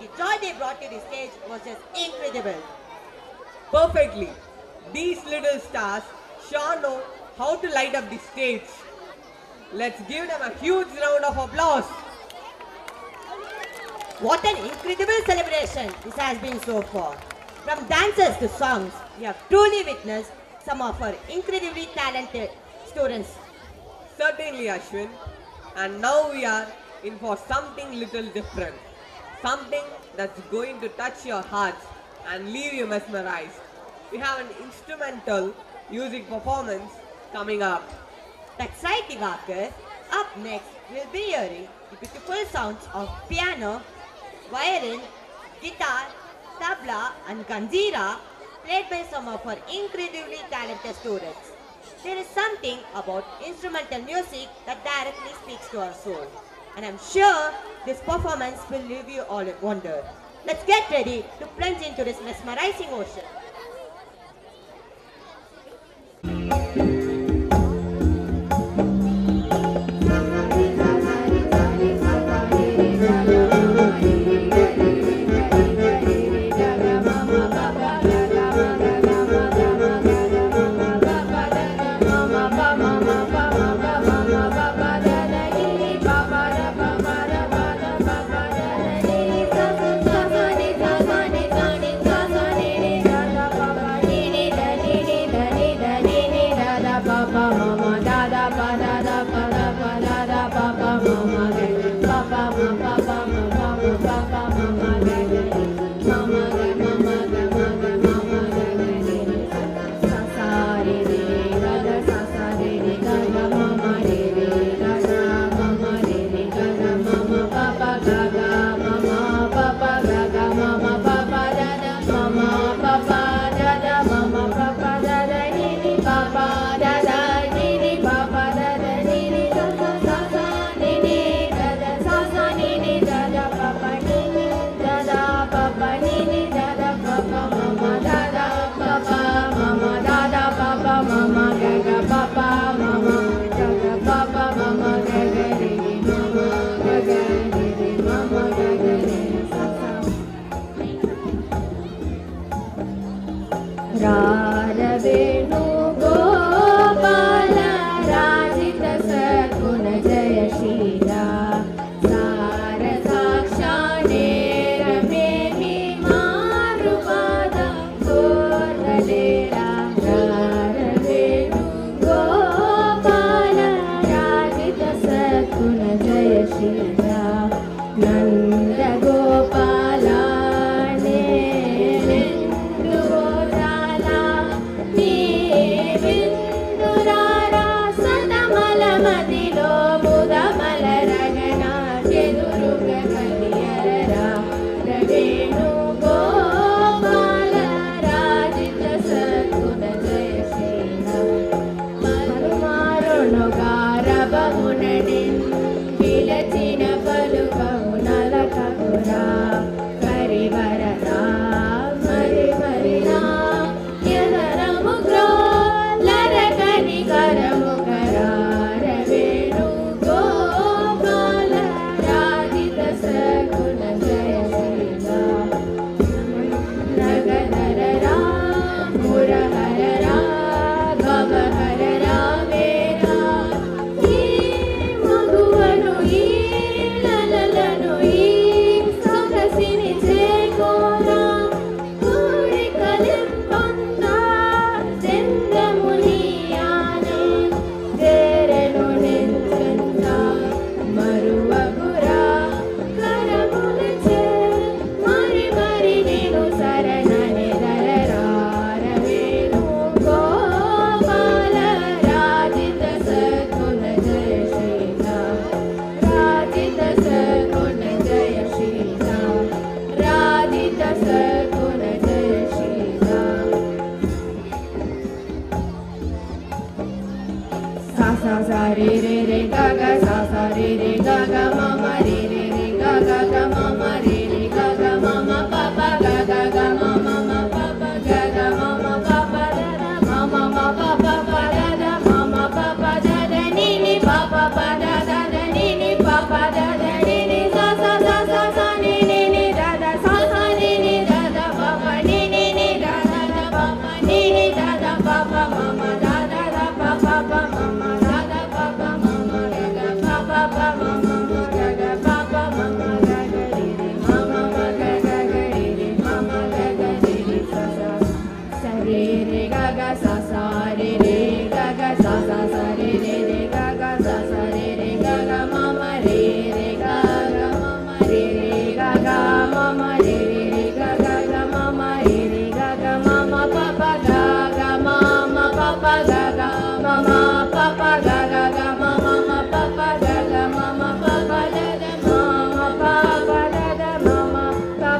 the joy they brought to the stage was just incredible. Perfectly. These little stars sure know how to light up the stage. Let's give them a huge round of applause. What an incredible celebration this has been so far. From dances to songs, we have truly witnessed some of our incredibly talented students. Certainly, Ashwin. And now we are in for something little different. Something that's going to touch your hearts and leave you mesmerized. We have an instrumental music performance coming up. That's right, Divakar. Up next, we'll be hearing the beautiful sounds of piano, violin, guitar, tabla, and ganjira played by some of our incredibly talented students. There is something about instrumental music that directly speaks to our soul. And I'm sure this performance will leave you all in wonder. Let's get ready to plunge into this mesmerizing ocean.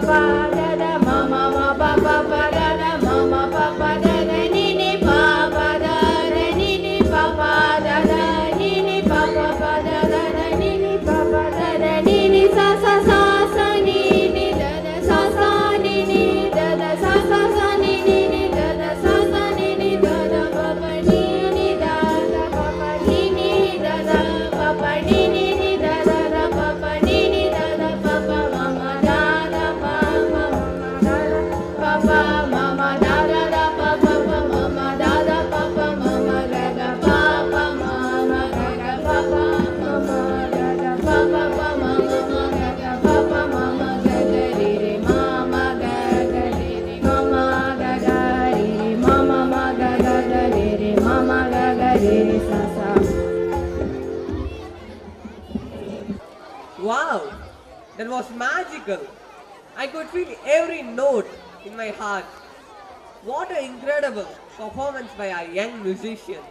pa da da ma ma ma pa pa pa da da ma ma pa pa da da ni ni pa pa da da ni ni pa pa da da ni ni pa pa pa da da da ni ni pa pa da da ni ni sa sa sa sa ni ni da da sa sa ni ni da da sa sa sa ni ni ni da da sa sa ni ni da da pa pa ni ni da da pa pa ni ni da da pa pa ni ni ni da da da pa pa ni ni da da pa pa ma ma da da pa ma ma da da pa pa ma ma da da da pa pa pa ma ma da da pa pa ma ma da da pa pa ma ma da da pa pa ma ma da da pa pa pa ma ma ma da da pa pa ma ma da da re re ma ma da da re re ma ma da da re re ma ma ma da da da re re ma ma da da re re sa sa. Wow, that was magical. I could feel every note in my heart. What an incredible performance by our young musicians.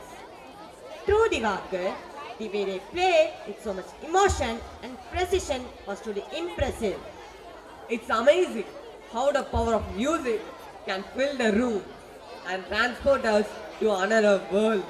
True, Divakar. The way they played with so much emotion and precision was truly impressive. It's amazing how the power of music can fill the room and transport us to another world.